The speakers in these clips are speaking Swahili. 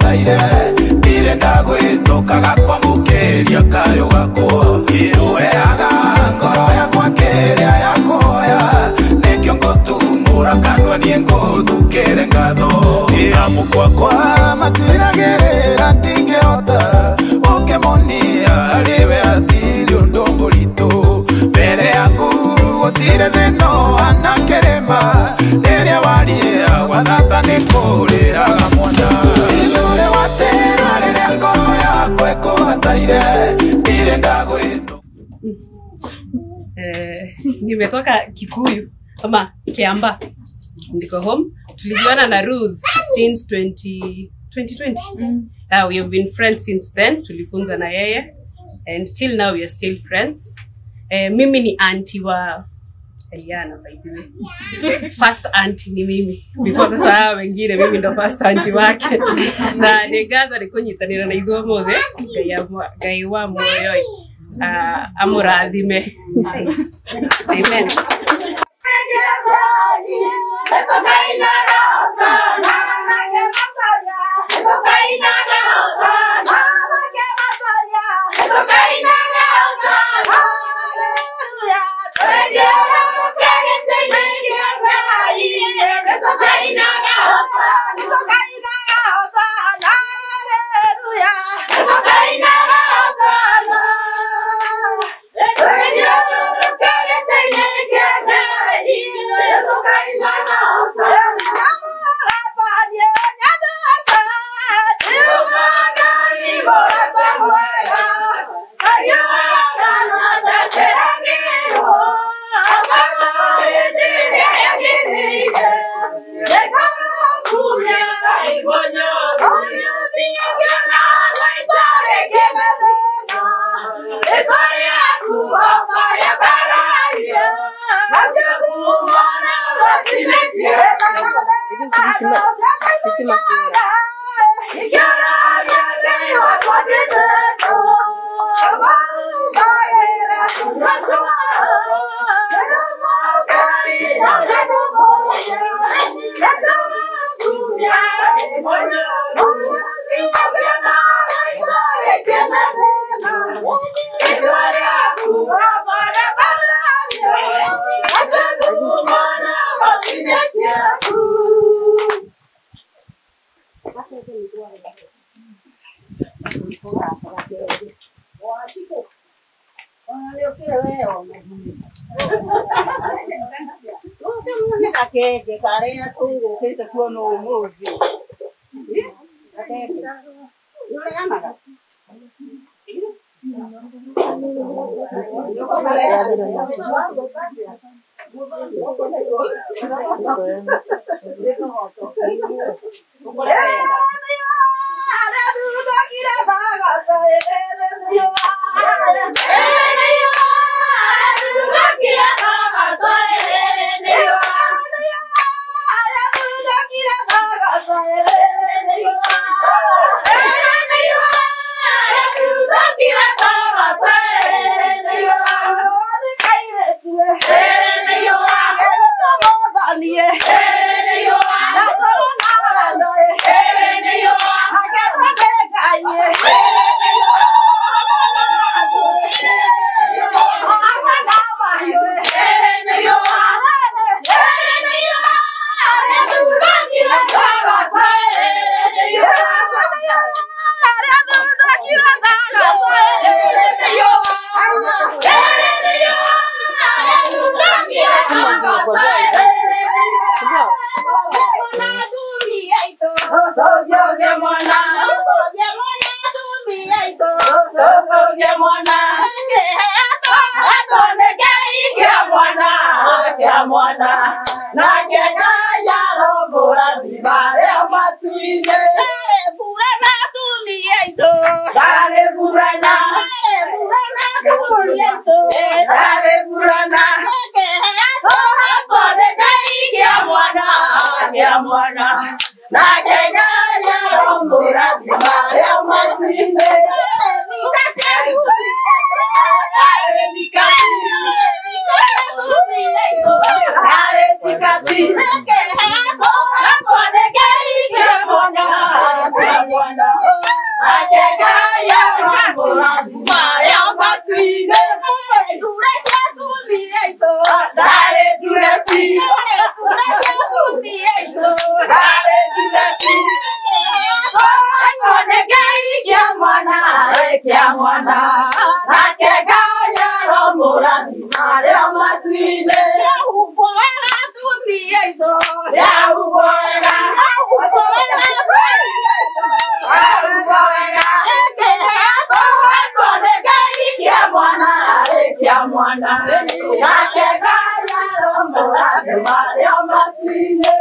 wataire Ire ndagwĩtũkaga kwamũkĩria kayo gako Iruheaga ngoro yakwa kĩrĩa yakoya Nĩkĩo ngũtumũra kanua niĩ ngũthukĩre ngatho Amũkwa kwa matiragĩrĩra ndingĩhota Ũkĩmonia harĩwe hatirĩ ũndũ mũritũ Mbere yaku gũtirĩ thĩna wana kĩrĩma Rĩrĩa waria gwathata nĩ kũrĩraga mwana Ithũrĩ watĩra rĩrĩa ngoro yakwa ĩkũhataire Ire ndagwĩtũka Nimetoka Kikuyu ama Kiamba ndiko home. Tulijuana na Ruth since 2020. We have been friends since then. Tulifunza na yeye and till now we are still friends. Mimi ni auntie wa Eliana by the way. First auntie ni mimi. Before sasa wengine mimi ndo first auntie wake. Na negaza nikonyitanira na ithuo mothe Ngai wa muoyo amurathime. Amen. mwana kia mwana nake Ngai aromũrathima rĩo matu-inĩ ũmboera tumia itũ rĩa ũmboera kia mwana nake Ngai aromũrathima rĩo matu-inĩ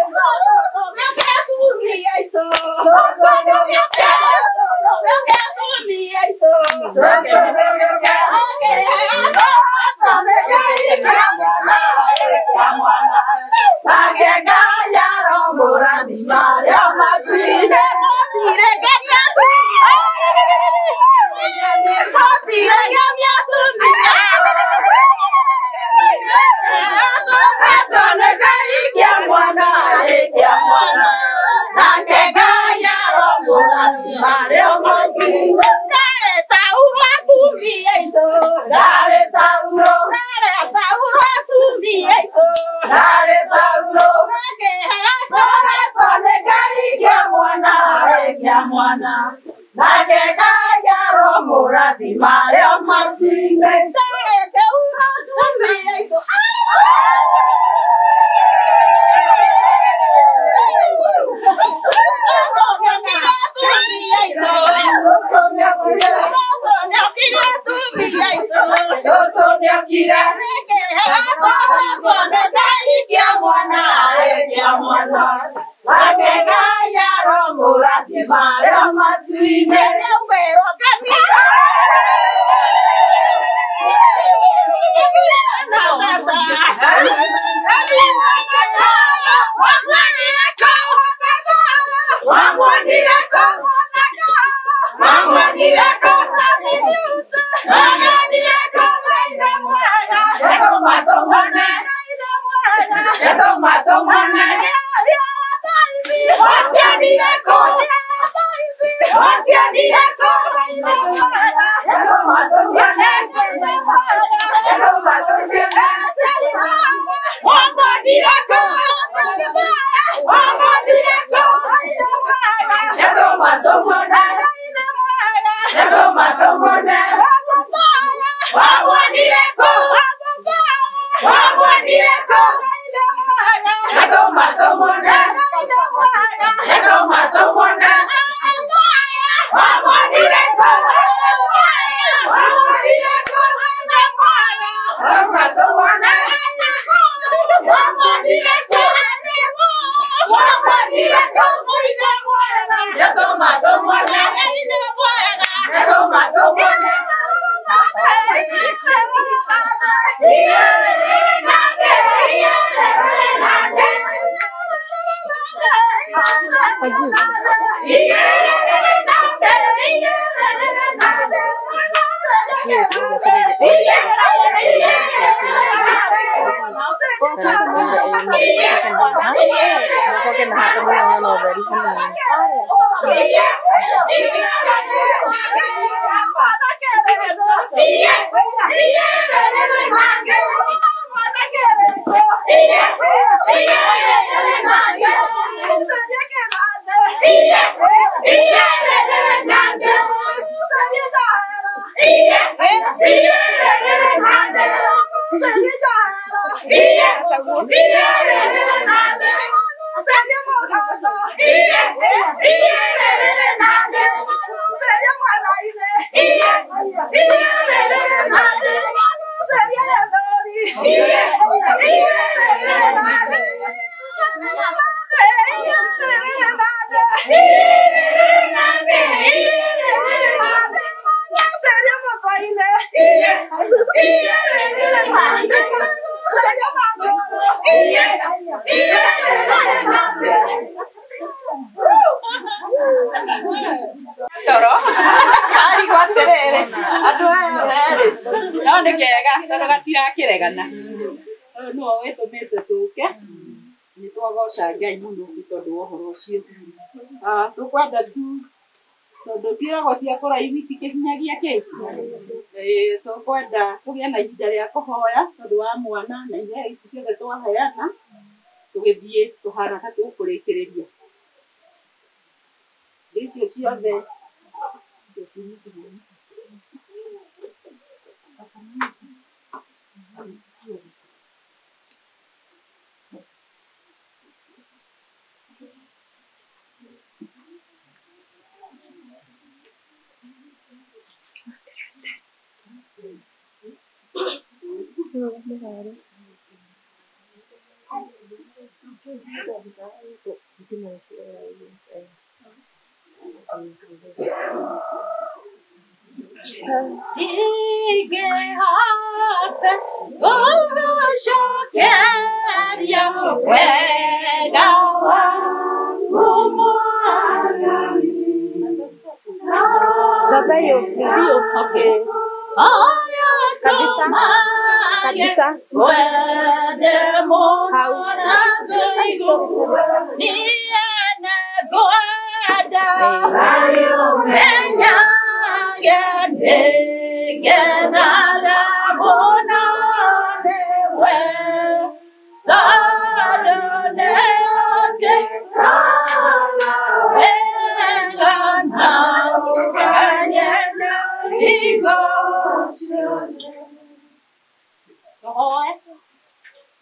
Ngai muno tondu wa horo ucio tukwenda tu tondu ciiragwo cia kũraihu itikihinyagia kĩĩ tukwenda tũgĩe na ihinda rĩa kũhoya tondu wa mwana na iheo ici ciothe twaheana tũgĩthiĩ tũhana ta tũkũrĩkĩrĩria icio ciothe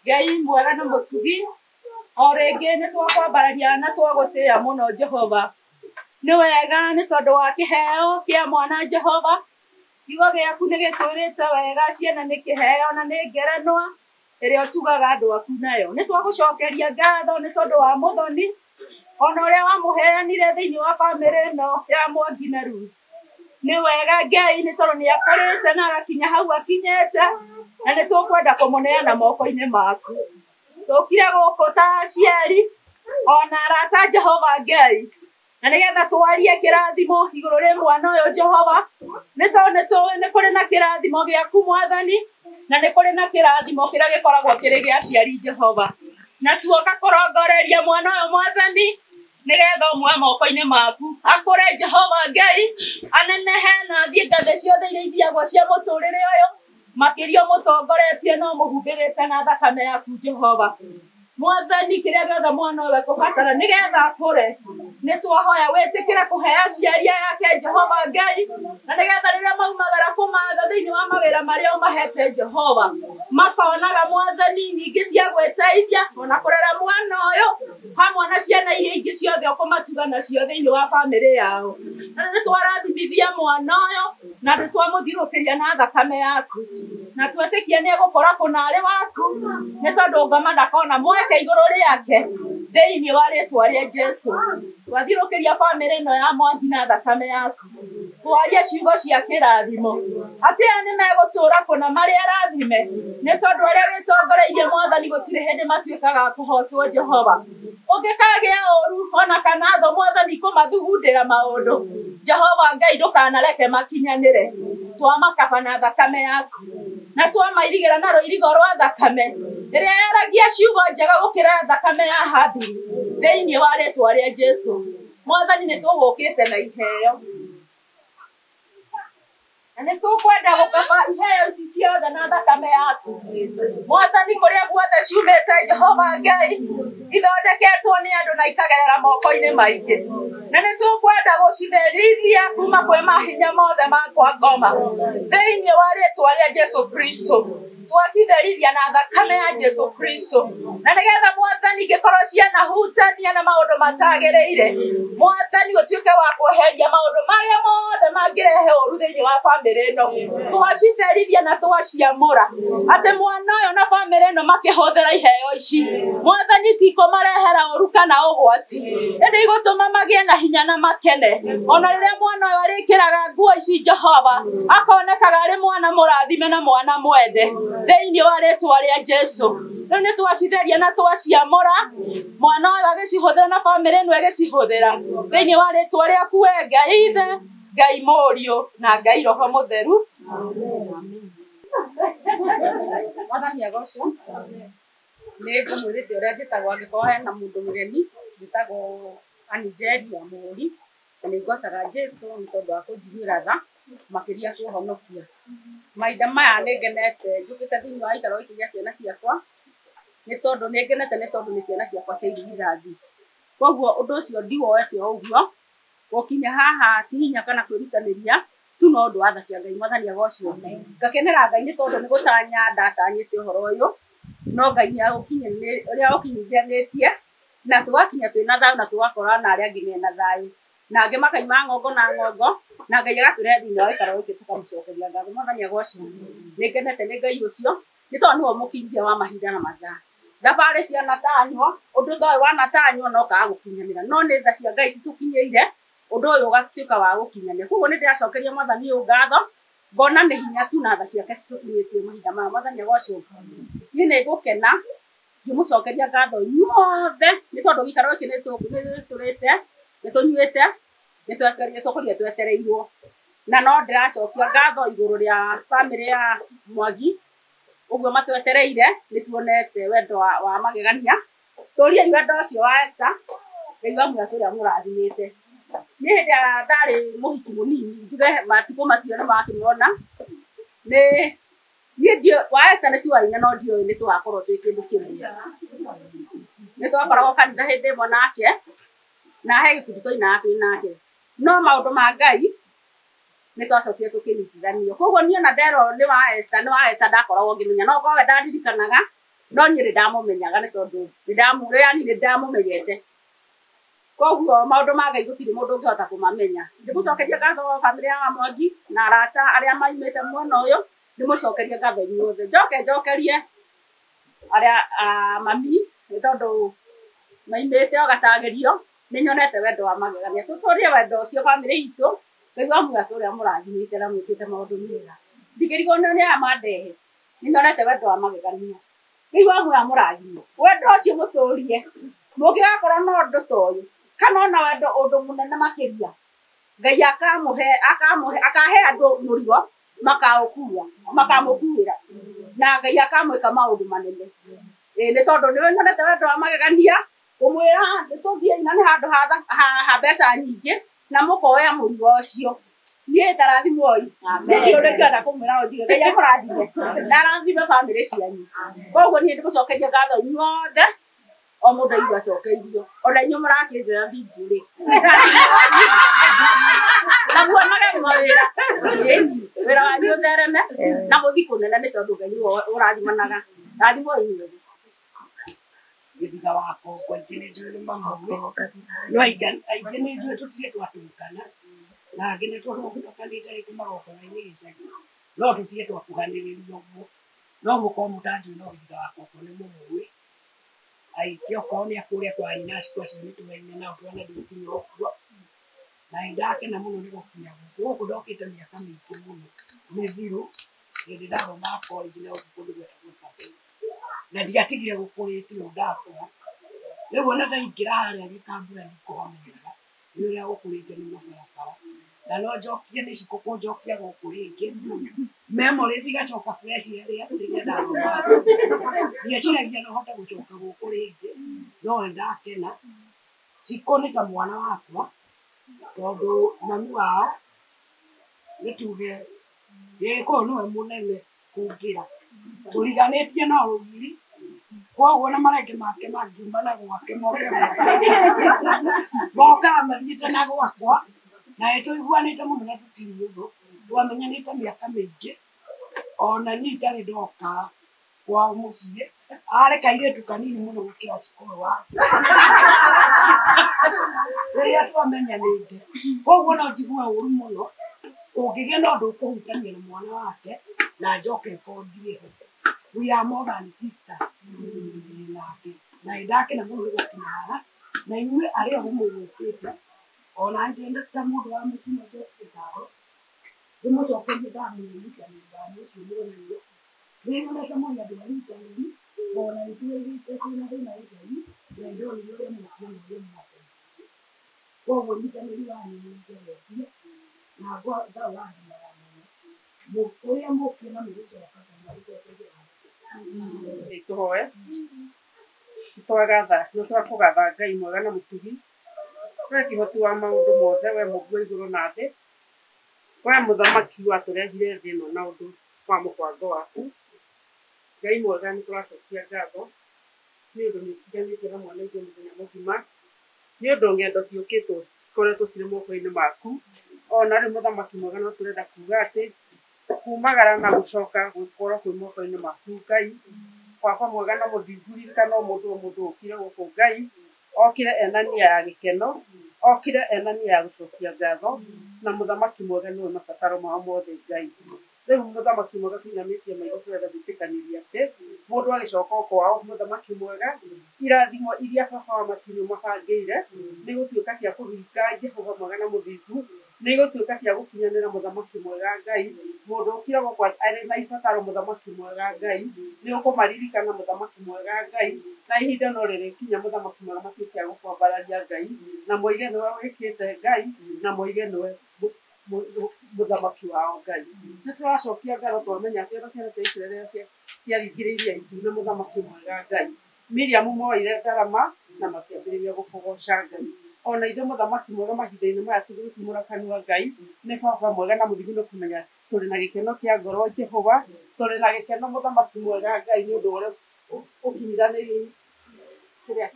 Ngai mwega na mutugi orenge ni twakwambararia na twagutia muno Jehova ni wega ni tondu wa kiheo kia mwana Jehova kiugo giaku ni gitwirite wega ciana ni kiheo na ni ngerenwa iria tugaga andu aku nayo ni twagucokeria ngatho ni tondu wa muthoni ona uria wamuheanire thiini wa family no ya Mwangi na Ruth ni wega Ngai ni tondu ni akorite na agakinya hau akinyete na ni tukwenda kumuneana moko-ini maku tukire guku ta aciari ona arata Jehova Ngai na nigetha twarie kirathimo iguru ri mwana uyu Jehova ni tondu ni kuri na kirathimo giaku Mwathani na ni kuri na kirathimo kiria gikoragwo kiri gia aciari Jehova na tuoka kurongoreria mwana uyu Mwathani nigetha umwe moko-ini maku akure Jehova Ngai anenehe na thie ngathĩ ciothe iria ithiagwo cia muturire uyu makirio mutongoretie no muhumbirite na thakame yaku Jehova Mwathani kiria giothe mwana uyu kubatara nigetha akure ni twahoya witikire kuhe aciari yake Jehova Ngai na nigetha riria maumagara kumatha thiini wa mawira maria umahete Jehova makonaga Mwathani nyingi cia gwiteithia ona kurera mwana uyu hamwe na ciana iria ingi ciothe ukumatuga nacio thiini wa family yao na ni twarathimithia mwana uyu na ni twamuthirukiria na thakame yaku na twetikia ni egukora kunari waku ni tondu ngoma ndakona mweke iguru riake thiini wa ritwa ria Jesu twathirukiria family no ya Mwangi na thakame yaku twaria ciugo cia kirathimo ati ani megutura kuna mari arathime ni tondu aria witongoreirie Mwathani gutire hindi matuikaga kuhotwo Jehova ungikagia uru ona kana tho Mwathani kumathugundira maundu Jehova Ngai ndukanareke makinyanire twamakaba na thakame yaku na twamairigira na roirigo rwa thakame iria yaragia ciugo njega gukira thakame ya Habili thiini wa ritwa ria Jesu Mwathani ni tugukite na iheo na ni tukwenda gukaba iheo ici ciothe na thakame yaku Mwathani kuria guothe ciumite Jehova Ngai ithondeketwo ni andu na ikagerera moko-ini maingi na ni tukwenda gucitherithia kuma kwi mahinya mothe makwa ngoma thiini wa ritwa ria Jesu Kristo twacitherithia na thakame ya Jesu Kristo na nigetha Mwathani ngikorwo ciana hutania na maundu matagiriire Mwathani utuike wa kuheria maundu maria mothe mangirehe uru thiini wa family no twacitherithia na twaciamura ati mwana uyu na family no makihuthira iheo ici Mwathani tiko marehera uru kana ugwati indi igutuma magie na hinya na makene ona riria mwana uyu arikiraga nguo ici Jehova akonekaga ari mwana murathime na mwana mwende thiini wa ritwa ria Jesu riu ni twacitheria na twaciamura mwana uyu agicihuthira na family no agicihuthira thiini wa ritwa riaku we Ngai ithe Ngai Mũriũ na Ngai Roho Mũtheru Mwathani agocwo ni ngumwirite uria njitagwo angikorwo hena mundu mugeni njitagwo Angelia Mũri na ni ngocaga Jesu ni tondu wa kunjiguira tha makiria kuhonokia mahinda maya ni ngenete njukite thiini wa itaro giki gia ciana ciakwa ni tondu ni ciana ciakwa cia irigithathi koguo undu ucio ndiwoete o uguo Gokinya haha ti hinya kana kwirutaniria tu no ndu atha cia Ngai mwathani agocwo. Ngakenera Ngai ni tondu ni gutanya ndatanyite uhoro uyu no Ngai ni agukinyiririe uria ukinyithanitie na tugakinya twina thayu na tugakora na aria angi mena thayu na angi makaima ngongo na Ngai agaturehe thiini wa gikaro giki tukamucokeria ngatho mwathani agocwo. Ningenete ni Ngai ucio ni tondu niwe mukinyithia wa mahinda na mathaa. Thabari cia Natanywo undu thoi wa Natanywo no kaga gukinyanira no ni tha cia Ngai citukinyeire undu uyu ugatuika wa gukinyania. Koguo ni ndiracokeria mwathani uyu ngatho ngona ni hinya tu na tha ciake citukinyitie mahinda maya mwathani agocwo. Ni ngukena ngimucokeria ngatho inyuothe ni tondu gikaro giki ni turite ni tunyuite ni twekorire twetereirwo na no ndiracokia ngatho iguru ria family ya Mwangi uguo matwetereire ni tuonete wendo wa magegania turie wendo ucio wa Esther ngai wa turia murathimite ni hindi ndari muhiki munini njuge matuko macio ni makimona ni ndio wa Esther ni tuwaine no ndio ni twakorwo twi kindu kimwe ni twakoragwo kanitha hindi imwe nake na he gikundi twaina nake no maundu ma Ngai ni twacokire tukinyitithanio. Koguo ni ona ndero ni wa Esther ndakoragwo ngimenya no kwa we ndandirikanaga no ni ndamumenyaga ni tondu ni ndamumenyete. Koguo maundu ma Ngai gutiri mundu ungihota kumamenya. Ndimucokeria ngatho family ya Mwangi na arata aria maimite mwena uyu ndimucokeria ngatho inyuothe njokerie aria mami ni tondu maimite o gatagerio ni nyonete wendo wa magegania tuturie wendo ucio family itu Ngai wa muoyo turia murathimite na mwikite maundu mega ndigirigwo ni aya mandehe ni nyonete wendo wa magegania Ngai wa muoyo murathime wendo ucio muturie mungigakorwo no ndu toyu kana ona wendo undu munene makiria Ngai akahe andu murigo makamukuira na Ngai akamwika maundu manene ni tondu ni nyonete wendo wa magegania kumwira nituthie na ni handu ha mbeca nyingi na mukoya murigo ucio ni tarathimwo amen ndio ngienda kumwira njige Ngai amurathime na arathime family cianyu. Koguo ni ndimucokeria ngatho inyuothe o mundu aigua cokeirio ona inyu murakinjira video ri naguo magegwira wira wanyu uthereme na muthi kunene ni tondu Ngai urathimanaga rathimo inyuothe githiga wako kwa ingine ndiri mamwe no aingine ndiri tutire twatukana na ngine twakukanite ri kumagoko na ini gicagi no tutire twakuhaniriria uguo no muko mutandu no githiga wako ko ni mumwe aikio ko ni akuria kwa nyina cikwa cio ni tumenye na twana ndikinyo okuo na indake na muno ni gukinya guku ndokite miaka mingi muno mithiru ndi ndaroma college na ukundi gwetagwo service na ndigatigire gukurite ndakora riu ona ndaingira haria gikambura ndikuhamenyaga ni uria gukurite ni mabarabara na no njokie ni cikuku njokia gukuringi memories igacoka fresh iria ndiria ndaroma ndiaciragia no hote gucoka gukuringi no ndakena ciko ni ta mwana wakwa tondu mami wao ni tuge yeko no munene kungira turiganitie na rugiri koguo na marenge make mangiuma na gwake moke moka mathiite na gwakwa na tuiguanite muno na tutiri uthu twamenyanite miaka mingi ona ni itari ndoka kwa mucie are kaire kanini muno gukira cukuru wa ria twamenyanite koguo no njigua uru muno ungigia no ndukuhutania na mwana wake na njoke kondie we are more than sisters na indake na mundu gukinyara na inyue aria humuyukite ona ndienda ta mundu wa mutima njoke taro ndimucokerie thamiri kana thamiri cio niyo nĩnyonete mũno andũ manyitanĩri ona nĩtwĩrĩte twĩna thĩna Ngai na ndonire ũrĩa mũkĩonire mwaka koguo nyitanĩri wanyu nĩngeretie na ngwenda wandĩmaga mũno ũrĩa mũkĩona mũgĩcoka kana mũgĩcokeria tuhoe twagatha no twakũgatha Ngai mwega na mũtugi we kĩhoti wa maũndũ mothe we mũguo igũrũ na thĩ we mũthamaki watũrehire thĩ ĩno na ũndũ wa mũbango waku Ngai mwega nĩ tũracokia ngatho nĩ ũndũ nĩ ũtiganĩtie na mwana itũ mũthenya mũgima nĩ ũndũ ng'endo ciũkĩtwo cikoretwo cirĩ moko-inĩ maku. Ona rĩu mũthamaki mwega no tũrenda kuga atĩ kumagara na gũcoka gũkorwo kwĩ moko-inĩ maku Ngai. Baba mwega na mũthingu ririkana o mũndũ ũkire gũkũ Ngai, okire ena nia ya gĩkeno, okire ena nia ya gũcokia ngatho, na mũthamaki mwega nĩwe mabataro mao mothe Ngai. Rĩu mũthamaki mwega tũinamĩtie maitho tũrenda gwĩtĩkanĩria atĩ mũndũ agĩcoka o kwao mũthamaki mwega, irathimo iria baba wa matinũ mabangĩire nĩ gũtuĩka cia kũhinga Jehova mwega na mũthingu, nĩ gũtuĩka cia gũkinyanĩra mũthamaki mwega Ngai. Mũndũ ũkire gũkũ arĩ na ibataro mũthamaki mwega Ngai, nĩ ũkũmaririkana mũthamaki mwega Ngai, na ihinda no rĩrĩkinya mũthamaki mwega matuĩke a gũkwambararia Ngai, na moige nĩwe wĩkĩte Ngai, na moige nĩwe mũthamaki wao Ngai. Nĩ tũracokia ngatho twamenya atĩ ona ciana cia Isiraeli ciaringĩrĩirie itune mũthamaki mwega Ngai. Miriam moire ngarama na makĩambĩrĩria gũkũgoca Ngai. Ona ithuĩ mũthamaki mwega mahinda-inĩ maya tũgĩtumũra kanua Ngai, nĩ baba mwega na mũthingu nĩ kũmenya tũrĩ na gĩkeno kĩa ngoro Jehova, tũrĩ na gĩkeno mũthamaki mwega Ngai nĩ ũndũ ũrĩa ũkinyithanĩirie kĩrĩa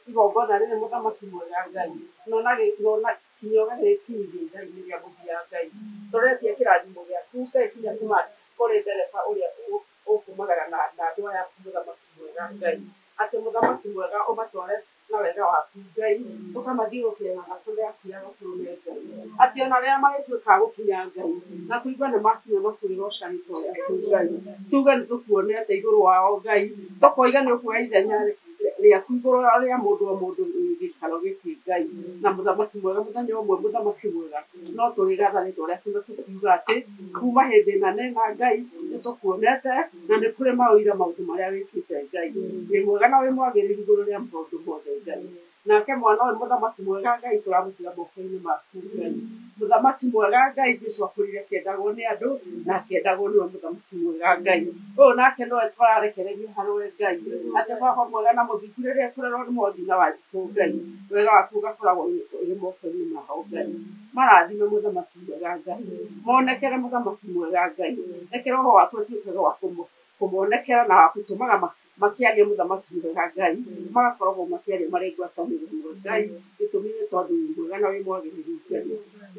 igongona rĩrĩ mũthamaki mwega Ngai. Nona kinyoga gĩkinyithie Ngai-inĩ rĩa mũthia Ngai. Tũretia kĩrathimo gĩaku Ngai kinya kuma kũrĩ ndereba ũrĩa ũkumagara na andũ aya mũthamaki mwega Ngai. Atĩ mũthamaki mwega ũmatware na wega waku Ngai, tũkamathiũrũrũkĩria na gatũrĩa akiaga bũrũri Ngai. Atĩ ona rĩrĩa magĩtuĩka gũkinya Ngai, na tũigua nĩ makinya no tũrĩgoca rĩtwa rĩaku Ngai. Tuge nĩ tũkuonete igũrũ wao Ngai, tũkoiga nĩ ũkuoya ithenya rĩaku igũrũ rĩa mũndũ o mũndũ gĩikaro gĩkĩ Ngai. Na mũthamaki mwega mũthenya ũmwe mũthamaki mwega no tũrĩgatha rĩtwa rĩaku na tũkiuga atĩ kuma hĩndĩ ĩna nena Ngai nĩ tũkuonete na nĩ kũrĩ maũira maũndũ marĩa wĩkĩte Ngai. Wĩ mwega na wĩ mwagĩrĩru igũrũ rĩa maũndũ mothe Ngai. Nake mwana ũyũ mũthamaki mwega Ngai tũramũtiga moko-inĩ maku Ngai. Mũthamaki mwega Ngai Jesũ akũrire akĩendagwo nĩ andũ na akĩendagwo nĩwe mũthamaki mwega Ngai. Ũyũ nake nowe tũrarekereria harũwe Ngai. Atĩ baba mwega na mũthingu rĩrĩa tũrerwo nĩ mothiĩ na wanjikũ Ngai, wega waku ũgakoragwo ũrĩ moko-inĩ mao Ngai. Marathime mũthamaki mwega Ngai, monekere mũthamaki mwega Ngai. Reke roho waku atuĩke wa kũmonekera na wa gũtũmaga makĩaria mũthamaki mwega Ngai, magakoragwo makĩaria marĩ ngwatanĩro ĩmwe Ngai, gĩtũmi nĩ tondũ wĩ mwega na wĩ mwagĩrĩru Ngai.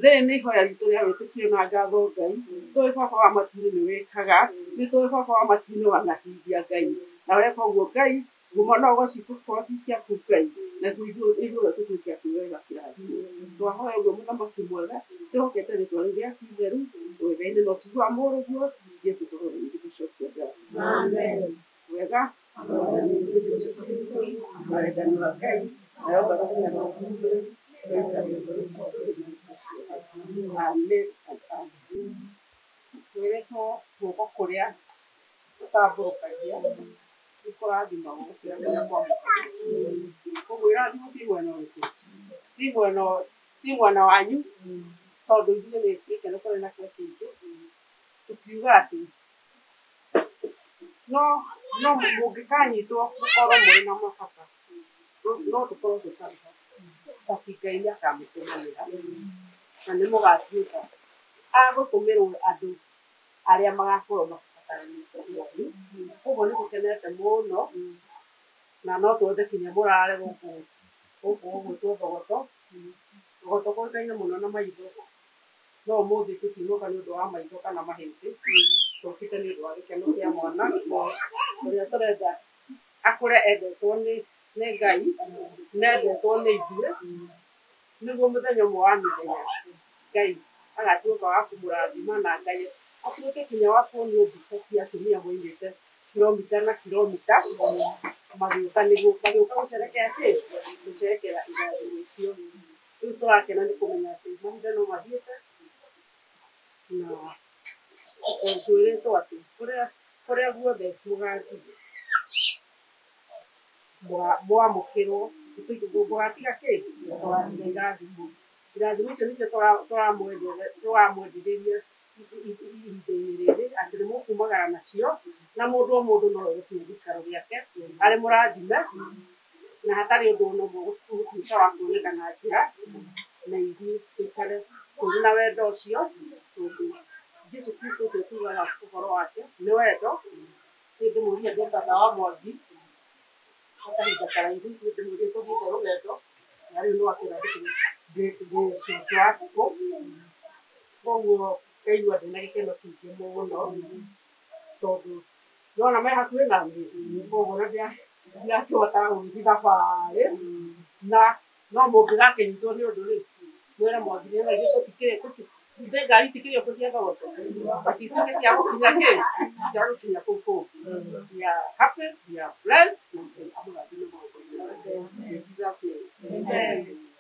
Rĩrĩ nĩ ihoya ritũ rĩa wĩtĩkio na ngatho Ngai, tũĩ baba wa matinĩ nĩ wĩkaga, nĩ tũĩ baba wa matinĩ wanahingia Ngai. Na weka ũguo Ngai, ngumo no gũcikorwo ci ciaku Ngai, naguo ithuĩ tũtuĩke akuwega kĩrathimo. Twahoya ũguo mũthamaki mwega, twĩhokete rĩtwa rĩu rĩaku itheru, wega-inĩ na ũtugi wa mũrũguo, Jesũ tũroreire gũcokia Ngai. Amen. Wega arendana Ngai nayo baracia na twĩrĩtwo guoko kũrĩa tũtambũrũkagia nĩ kũrathimagwo gũkĩra kũrĩa kwamũkagio. Koguo irathimo ci mwena wanyu, tondũ ithuĩ nĩ gĩkeno tũrĩ nakĩo kĩingĩ, tũkiuga atĩ no mũngĩkanyitwo gũkorwo mũrĩ na mabata, no tũkorwo tũtarĩ bati Ngai nĩ akamũtũmanĩra na nĩ mũgatuĩka a gũtũmĩrwo andũ arĩa magakorwo makĩbataranĩte guothe. Koguo nĩ tũkenete mũno na no tuothe kinya mũrare gũkũ ũguo tũthogoto kũĩkaine mũno na maitho, no ũmũthĩ tũtinũka nĩ ũndũ wa maitho kana mahĩndĩ, tũkĩte nĩ ũndũ wa gĩkeno kĩa mwana ũrĩa tũrenda akũre endetwo nĩ Ngai na endetwo nĩ ithuĩ, nĩguo mũthenya ũmwe wa mĩthenya Ngai agatuĩka wa kũmũrathima na Ngai atuĩke kinya wa kuonio mbica cia atumia moimĩte kilomita na kilomita magĩũka gũcerekea gũcerekera irathimo icio. Rĩu tũrakena nĩ kũmenya atĩ mahinda no mathiĩte na twĩrĩtwo atĩ kũrĩa guothe mũgathiĩ mwamũkĩrwo, mũgatiga kĩ? Mũgatiga irathimo. Irathimo icio nĩcio tũramwendithĩria ihinda-inĩ rĩrĩ atĩ nĩ mũkumagara nacio na mũndũ o mũndũ no egũkinya gĩikaro gĩake arĩ mũrathime na hatarĩ ũndũ ona ũmwe ũgũtuĩka wa kuoneka na njĩra, na ithuĩ tũikare tũrĩ na wendo ũcio tondũ Jesũ Kristo ũcio tugaga ũhoro wake nĩ wendo. Nĩndĩmũria ndĩ tata wa mwangi kahinda karaihu, nĩndĩmũria tũthiĩte rũgendo na rĩu no atwĩra cũcũ wa cibũ, koguo ngaigua ndĩna gĩkeno kĩingĩ mũno tondũ ndona me hakuhĩ na niĩ, koguo na ndiakĩhota gũgĩthiĩ thabarĩ na no mũngĩgakĩnyitwo nĩ ũndũ rĩ mwĩre mwathi nĩ thaa ici ithe ngari itikĩrĩ ũkũ cia thogota basi ituĩke cia gũkinya kĩ cia gũkinya kũu kũngĩ. We are happy, we are blessed, na amũrathime maũndũ mega. In Jesus' name. Amen.